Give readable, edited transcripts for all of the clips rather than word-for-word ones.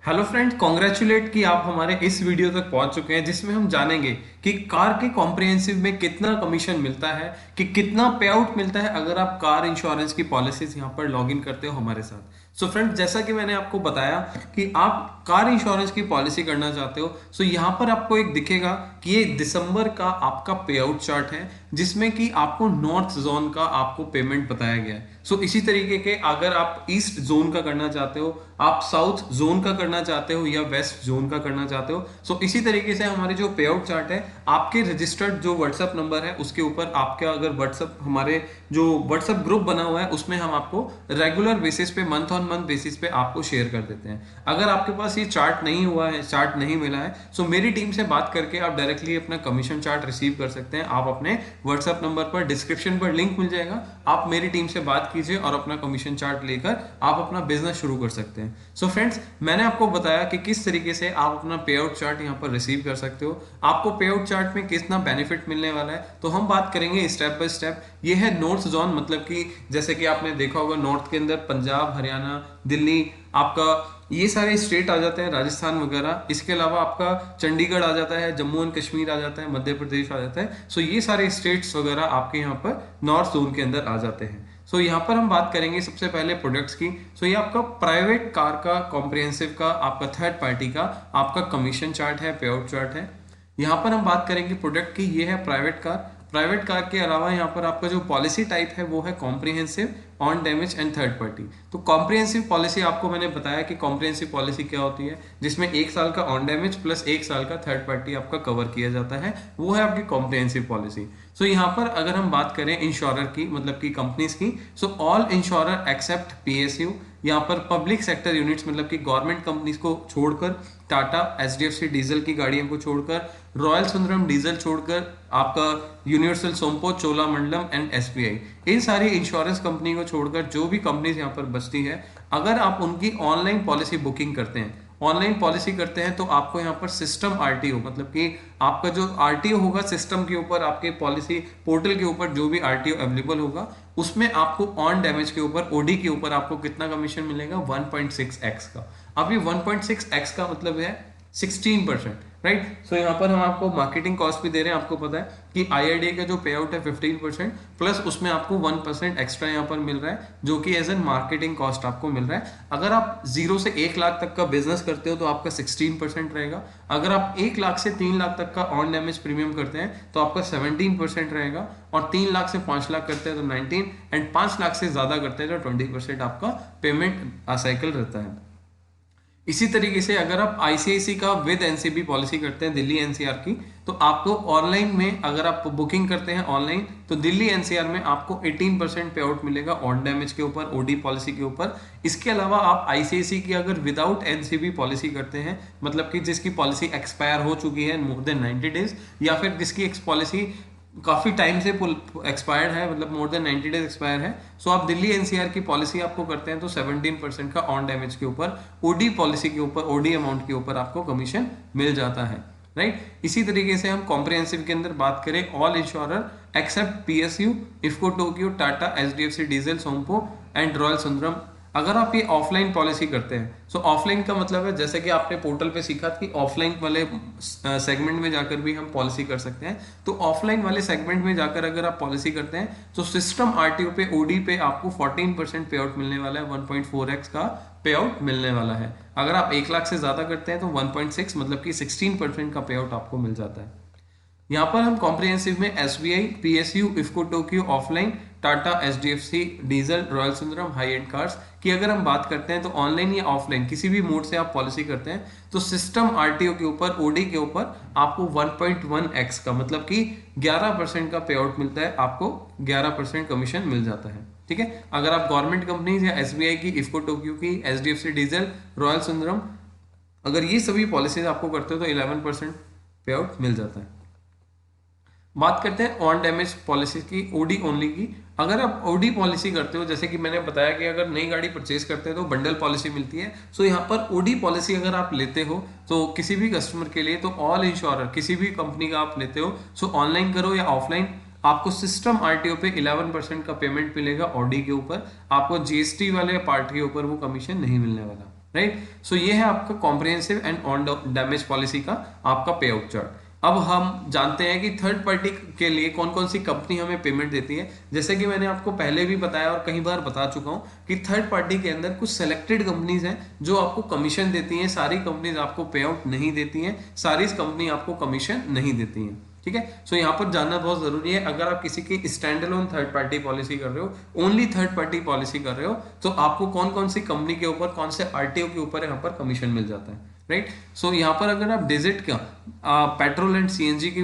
Hello friends, congratulate कि आप हमारे इस वीडियो तक पहुंच चुके हैं जिसमें हम जानेंगे कि कार के कॉम्प्रिहेंसिव में कितना कमीशन मिलता है, कि कितना पे आउट मिलता है अगर आप कार इंश्योरेंस की पॉलिसीज यहां पर लॉग इन करते हो हमारे साथ। सो फ्रेंड्स, जैसा कि मैंने आपको बताया कि आप कार इंश्योरेंस की पॉलिसी करना चाहते हो, सो यहां पर आपको एक दिखेगा कि ये दिसंबर का आपका पे आउट चार्ट है जिसमें कि आपको नॉर्थ जोन का आपको पेमेंट बताया गया है। सो इसी तरीके के अगर आप ईस्ट जोन का करना चाहते हो, आप साउथ जोन का करना चाहते हो या वेस्ट जोन का करना चाहते हो, सो इसी तरीके से हमारे जो पे आउट चार्ट है आपके रजिस्टर्ड जो व्हाट्सएप नंबर है उसके ऊपर आपके अगर व्हाट्सएप हमारे जो व्हाट्सएप ग्रुप बना हुआ है उसमें हम आपको रेगुलर बेसिस पे मंथ ऑन मंथ बेसिस पे आपको शेयर कर देते हैं। अगर आपके पास ये चार्ट नहीं हुआ है, चार्ट नहीं मिला है, सो मेरी टीम से बात करके आप डायरेक्टली अपना कमीशन चार्ट रिसीव कर सकते हैं। आप अपने व्हाट्सएप नंबर पर डिस्क्रिप्शन पर लिंक मिल जाएगा, आप मेरी टीम से बात कीजिए और अपना कमीशन चार्ट लेकर आप अपना बिजनेस शुरू कर सकते हैं। सो फ्रेंड्स, मैंने आपको बताया कि किस तरीके से आप अपना पे आउट चार्ट यहाँ पर रिसीव कर सकते हो, आपको पे आउट चार्ट में कितना बेनिफिट मिलने वाला है, तो हम बात करेंगे स्टेप बाय स्टेप। ये है नॉर्थ जोन, मतलब कि जैसे कि आपने देखा होगा नॉर्थ के अंदर पंजाब, हरियाणा, दिल्ली, आपका ये सारे स्टेट आ जाते हैं, राजस्थान वगैरह। इसके अलावा आपका चंडीगढ़ आ जाता है, जम्मू एंड कश्मीर आ जाता है, मध्य प्रदेश आ जाता है। सो ये सारे स्टेट्स वगैरह आपके यहाँ पर नॉर्थ जोन के अंदर आ जाते हैं। सो यहाँ पर हम बात करेंगे सबसे पहले प्रोडक्ट्स की। सो ये आपका प्राइवेट कार का कॉम्प्रिहेंसिव का आपका थर्ड पार्टी का आपका कमीशन चार्ट है, पे आउट चार्ट है। यहाँ पर हम बात करेंगे प्रोडक्ट की, ये है प्राइवेट कार। प्राइवेट कार के अलावा यहाँ पर आपका जो पॉलिसी टाइप है वो है comprehensive, on damage and third party. तो कॉम्प्रिहेंसिव पॉलिसी आपको मैंने बताया कि कॉम्प्रिहेंसिव पॉलिसी क्या होती है, जिसमें 1 साल का ऑन डैमेज प्लस 1 साल का थर्ड पार्टी आपका कवर किया जाता है, वो है आपकी कॉम्प्रिहेंसिव पॉलिसी। सो यहाँ पर अगर हम बात करें इंश्योरर की, मतलब कि कंपनीज की, so all insurer except PSU, यहाँ पर पब्लिक सेक्टर यूनिट्स मतलब कि गवर्नमेंट कंपनीज को छोड़कर, टाटा, एचडीएफसी डीजल की गाड़ियों को छोड़कर, रॉयल सुंदरम डीजल छोड़कर, आपका यूनिवर्सल सोमपो, चोलामंडलम एंड एसबीआई, इन सारी इंश्योरेंस कंपनी को छोड़कर जो भी कंपनीज यहाँ पर बचती है, अगर आप उनकी ऑनलाइन पॉलिसी बुकिंग करते हैं, ऑनलाइन पॉलिसी करते हैं, तो आपको यहाँ पर सिस्टम आरटीओ, मतलब कि आपका जो आरटीओ होगा सिस्टम के ऊपर, आपके पॉलिसी पोर्टल के ऊपर जो भी आरटीओ अवेलेबल होगा उसमें आपको ऑन डैमेज के ऊपर, ओडी के ऊपर आपको कितना कमीशन मिलेगा, 1.6x का। अब ये 1.6x का मतलब है 16%, राइट। सो यहाँ पर हम आपको मार्केटिंग कॉस्ट भी दे रहे हैं। आपको पता है कि आईआरडीए का जो पे आउट है 15%, प्लस उसमें आपको 1% एक्स्ट्रा यहाँ पर मिल रहा है जो कि एज एन मार्केटिंग कॉस्ट आपको मिल रहा है। अगर आप 0 से 1 लाख तक का बिजनेस करते हो तो आपका 16% रहेगा। अगर आप 1 लाख से 3 लाख तक का ऑन डैमेज प्रीमियम करते हैं तो आपका 17% रहेगा, और 3 लाख से 5 लाख करते हैं तो 19, एंड 5 लाख से ज्यादा करते हैं तो 20% आपका पेमेंट साइकिल रहता है। इसी तरीके से अगर आप आईसीआईसी का विद एनसीबी पॉलिसी करते हैं, दिल्ली एनसीआर की, तो आपको ऑनलाइन में अगर आप बुकिंग करते हैं ऑनलाइन, तो दिल्ली एनसीआर में आपको 18% पे आउट मिलेगा ऑन डैमेज के ऊपर, ओडी पॉलिसी के ऊपर। इसके अलावा आप आईसीआईसी की अगर विदाउट एनसीबी पॉलिसी करते हैं, मतलब कि जिसकी पॉलिसी एक्सपायर हो चुकी है मोर देन 90 डेज, या फिर जिसकी पॉलिसी काफी टाइम से एक्सपायर्ड है, मतलब मोर देन 90 डेज एक्सपायर है, सो आप दिल्ली एनसीआर की पॉलिसी आपको करते हैं तो 17% का ऑन डैमेज के ऊपर, ओडी पॉलिसी के ऊपर, ओडी अमाउंट के ऊपर आपको कमीशन मिल जाता है, राइट। इसी तरीके से हम कॉम्प्रिहेंसिव के अंदर बात करें, all insurer except PSU, IFFCO, Tokyo, Tata, HDFC डीजल, सोमपो एंड रॉयल सुंदरम। अगर आप ये ऑफलाइन पॉलिसी करते हैं, सो ऑफलाइन का मतलब है जैसे कि आपने पोर्टल पे सीखा कि ऑफलाइन वाले सेगमेंट में जाकर भी हम पॉलिसी कर सकते हैं। तो ऑफलाइन वाले सेगमेंट में जाकर अगर आप पॉलिसी करते हैं तो सिस्टम आरटीओ पे, ओडी पे आपको 14% पे आउट मिलने वाला है, 1.4x का पे आउट मिलने वाला है। अगर आप 1 लाख से ज्यादा करते हैं तो 1.6 मतलब कि 16% का पे आउट आपको मिल जाता है। यहाँ पर हम कॉम्प्रिहेंसिव में SBI, PSU, IFFCO, Tokyo offline, Tata, HDFC diesel, royal Sundaram high and cars की अगर हम बात करते हैं तो ऑनलाइन या ऑफलाइन किसी भी मोड से आप पॉलिसी करते हैं तो सिस्टम आरटीओ के ऊपर, ओडी के ऊपर आपको 1.1x का मतलब कि 11% का पे आउट मिलता है, आपको 11% कमीशन मिल जाता है, ठीक है। अगर आप गवर्नमेंट कंपनीज या एसबीआई की, इफको, टोक्यो की, एचडीएफसी डीजल, रॉयल सुंदरम, अगर ये सभी पॉलिसीज आपको करते हो तो 11% पे आउट मिल जाता है। बात करते हैं ऑन डैमेज पॉलिसी की, ओडी ओनली की। अगर आप ओडी पॉलिसी करते हो, जैसे कि मैंने बताया कि अगर नई गाड़ी परचेज करते हैं तो बंडल पॉलिसी मिलती है, सो यहाँ पर ओडी पॉलिसी अगर आप लेते हो तो किसी भी कस्टमर के लिए, तो ऑल इंश्योरर किसी भी कंपनी का आप लेते हो, सो ऑनलाइन करो या ऑफलाइन, आपको सिस्टम आरटीओ पे 11% का पेमेंट मिलेगा ओडी के ऊपर, आपको जीएसटी वाले पार्ट के ऊपर वो कमीशन नहीं मिलने वाला। राइट। सो ये है आपका comprehensive and on damage policy का आपका पे आउट चार्ट। अब हम जानते हैं कि थर्ड पार्टी के लिए कौन कौन सी कंपनी हमें पेमेंट देती है। जैसे कि मैंने आपको पहले भी बताया और कई बार बता चुका हूं कि थर्ड पार्टी के अंदर कुछ सेलेक्टेड कंपनीज हैं जो आपको कमीशन देती हैं। सारी कंपनीज आपको पे आउट नहीं देती हैं, सारी कंपनी आपको कमीशन नहीं देती हैं, ठीक है। सो यहाँ पर जानना बहुत जरूरी है। अगर आप किसी की stand alone third party policy कर रहे हो, ओनली थर्ड पार्टी पॉलिसी कर रहे हो, तो आपको कौन कौन सी कंपनी के ऊपर, कौन से आरटीओ के ऊपर यहाँ पर कमीशन मिल जाता है, राइट। सो यहाँ पर अगर आप डिजिट का पेट्रोल एंड सीएनजी की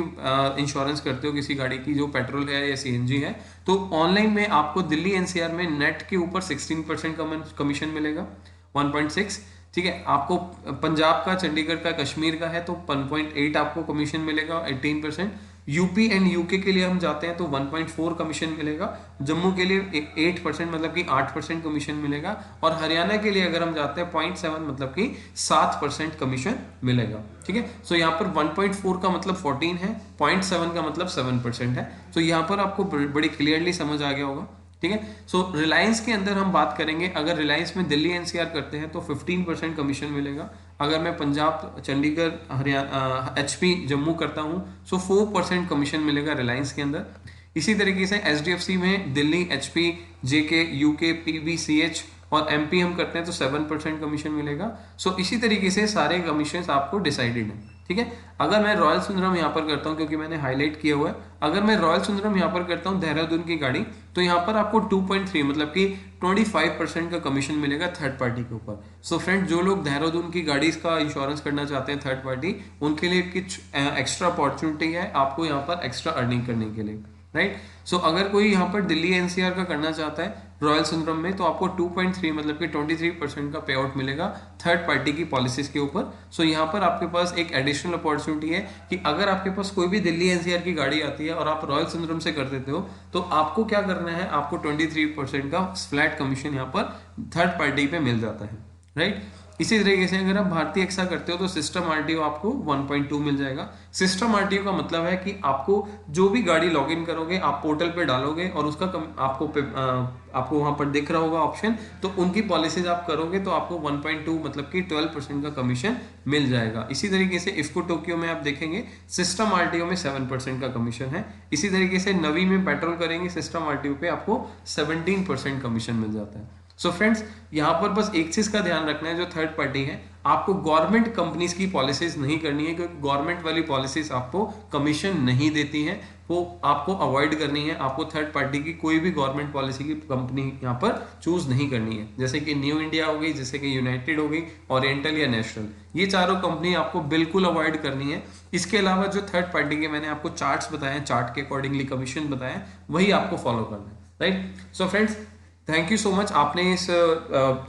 इंश्योरेंस करते हो, किसी गाड़ी की जो पेट्रोल है या सीएनजी है, तो ऑनलाइन में आपको दिल्ली एनसीआर में नेट के ऊपर 16% कमीशन मिलेगा, 1.6, ठीक है। आपको पंजाब का, चंडीगढ़ का, कश्मीर का है तो 1.8 आपको कमीशन मिलेगा, 18%। यूपी एंड यूके के लिए हम जाते हैं तो 1.4 कमीशन मिलेगा, जम्मू के लिए 8% मतलब कि 8% कमीशन मिलेगा, और हरियाणा के लिए अगर हम जाते हैं 0.7 मतलब कि 7% कमीशन मिलेगा, ठीक है। सो यहाँ पर 1.4 का मतलब 14 है, 0.7 का मतलब 7% है। तो यहाँ पर आपको बड़ी क्लियरली समझ आ गया होगा, ठीक है। सो रिलायंस के अंदर हम बात करेंगे, अगर रिलायंस में दिल्ली एनसीआर करते हैं तो 15% कमीशन मिलेगा। अगर मैं पंजाब, चंडीगढ़, हरियाणा, एचपी, जम्मू करता हूं सो 4% कमीशन मिलेगा रिलायंस के अंदर। इसी तरीके से एचडीएफसी में दिल्ली, एचपी, जेके, यूके, पीबीसीएच और एमपी हम करते हैं तो 7% कमीशन मिलेगा। सो इसी तरीके से सारे कमीशन आपको डिसाइडेड है, ठीक है। अगर मैं रॉयल सुंदरम यहाँ पर करता हूँ, क्योंकि मैंने हाईलाइट किया हुआ है, अगर मैं रॉयल सुंदरम यहाँ पर करता हूँ देहरादून की गाड़ी, तो यहाँ पर आपको 2.3 मतलब कि 25% का कमीशन मिलेगा थर्ड पार्टी के ऊपर। सो फ्रेंड, जो लोग देहरादून की गाड़ी का इंश्योरेंस करना चाहते हैं थर्ड पार्टी, उनके लिए कुछ एक्स्ट्रा अपॉर्चुनिटी है आपको यहाँ पर एक्स्ट्रा अर्निंग करने के लिए, राइट। सो अगर कोई यहाँ पर दिल्ली एनसीआर का करना चाहता है रॉयल सुंदरम में, तो आपको 2.3 मतलब कि 23% का पे आउट मिलेगा थर्ड पार्टी की पॉलिसीज के ऊपर। सो यहाँ पर आपके पास एक एडिशनल अपॉर्चुनिटी है कि अगर आपके पास कोई भी दिल्ली एनसीआर की गाड़ी आती है और आप रॉयल सुंदरम से कर देते हो, तो आपको क्या करना है, आपको 23% का फ्लैट कमीशन यहाँ पर थर्ड पार्टी पे मिल जाता है, राइट। इसी तरीके से अगर आप भारतीय एक्सा करते हो तो सिस्टम आरटीओ आपको 1.2 मिल जाएगा। सिस्टम आरटीओ का मतलब है कि आपको जो भी गाड़ी लॉगिन करोगे, आप पोर्टल पे डालोगे और उसका आपको वहां पर दिख रहा होगा ऑप्शन, तो उनकी पॉलिसीज आप करोगे तो आपको 1.2 मतलब कि 12% का कमीशन मिल जाएगा। इसी तरीके से इफ्को टोक्यो में आप देखेंगे सिस्टम आरटीओ में 7% का कमीशन है। इसी तरीके से नवी में पेट्रोल करेंगे सिस्टम आरटीओ पे आपको 17% कमीशन मिल जाता है। सो फ्रेंड्स, यहाँ पर बस एक चीज का ध्यान रखना है, जो थर्ड पार्टी है, आपको गवर्नमेंट कंपनीज की पॉलिसीज नहीं करनी है, क्योंकि गवर्नमेंट वाली पॉलिसीज आपको कमीशन नहीं देती हैं, वो आपको अवॉइड करनी है। आपको थर्ड पार्टी की कोई भी गवर्नमेंट पॉलिसी की कंपनी यहाँ पर चूज नहीं करनी है, जैसे कि न्यू इंडिया हो गई, जैसे कि यूनाइटेड हो गई, ओरिएंटल या नेशनल, ये चारों कंपनी आपको बिल्कुल अवॉइड करनी है। इसके अलावा जो थर्ड पार्टी के मैंने आपको चार्ट्स बताए, चार्ट के अकॉर्डिंगली कमीशन बताए, वही आपको फॉलो करना है, right. So friends, thank you so much, आपने इस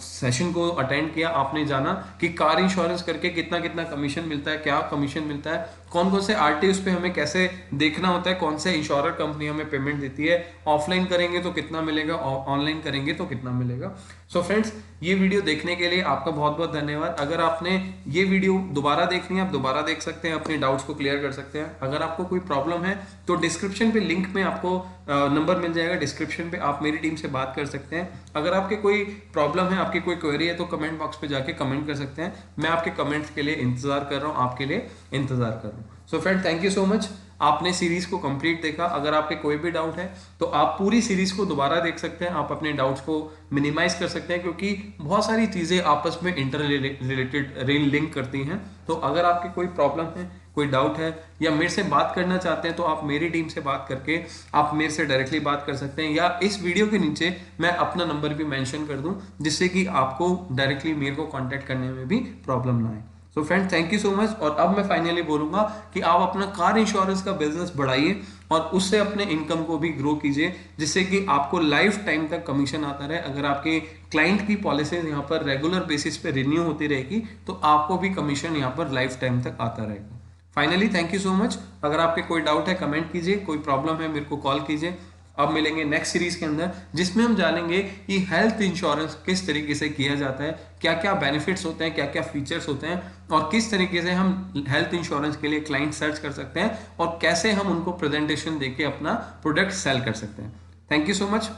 सेशन को अटेंड किया, आपने जाना कि कार इंश्योरेंस करके कितना कितना कमीशन मिलता है, क्या कमीशन मिलता है, कौन कौन से आरटीओ पे हमें कैसे देखना होता है, कौन से इंश्योरर कंपनी हमें पेमेंट देती है, ऑफलाइन करेंगे तो कितना मिलेगा, ऑनलाइन करेंगे तो कितना मिलेगा। सो फ्रेंड्स, ये वीडियो देखने के लिए आपका बहुत बहुत धन्यवाद। अगर आपने ये वीडियो दोबारा देखनी है, आप दोबारा देख सकते हैं, अपने डाउट्स को क्लियर कर सकते हैं। अगर आपको कोई प्रॉब्लम है तो डिस्क्रिप्शन पे लिंक में आपको नंबर मिल जाएगा, डिस्क्रिप्शन पे आप मेरी टीम से बात कर सकते हैं। अगर आपके कोई प्रॉब्लम है, आपकी कोई क्वेरी है, तो कमेंट बॉक्स पे जाके कमेंट कर सकते हैं। मैं आपके कमेंट्स के लिए इंतजार कर रहा हूँ, आपके लिए इंतजार कर रहा हूँ। So friend, thank you so much, आपने सीरीज को कंप्लीट देखा। अगर आपके कोई भी डाउट है तो आप पूरी सीरीज को दोबारा देख सकते हैं, आप अपने डाउट्स को मिनिमाइज कर सकते हैं, क्योंकि बहुत सारी चीजें आपस में इंटर रिलेटेड लिंक करती हैं। तो अगर आपकी कोई प्रॉब्लम है, कोई डाउट है, या मेरे से बात करना चाहते हैं, तो आप मेरी टीम से बात करके आप मेरे से डायरेक्टली बात कर सकते हैं, या इस वीडियो के नीचे मैं अपना नंबर भी मेंशन कर दूं, जिससे कि आपको डायरेक्टली मेरे को कांटेक्ट करने में भी प्रॉब्लम ना आए। So friend, thank you so much. और अब मैं फाइनली बोलूंगा कि आप अपना कार इंश्योरेंस का बिजनेस बढ़ाइए और उससे अपने इनकम को भी ग्रो कीजिए, जिससे कि आपको लाइफ टाइम तक कमीशन आता रहे। अगर आपके क्लाइंट की पॉलिसीज यहाँ पर रेगुलर बेसिस पे रिन्यू होती रहेगी, तो आपको भी कमीशन यहाँ पर लाइफ टाइम तक आता रहेगा। Finally, thank you so much. अगर आपके कोई डाउट है कमेंट कीजिए, कोई प्रॉब्लम है मेरे को कॉल कीजिए। अब मिलेंगे नेक्स्ट सीरीज के अंदर, जिसमें हम जानेंगे कि हेल्थ इंश्योरेंस किस तरीके से किया जाता है, क्या क्या बेनिफिट्स होते हैं, क्या क्या फीचर्स होते हैं, और किस तरीके से हम हेल्थ इंश्योरेंस के लिए क्लाइंट सर्च कर सकते हैं, और कैसे हम उनको प्रेजेंटेशन देके अपना प्रोडक्ट सेल कर सकते हैं। Thank you so much,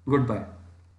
good bye.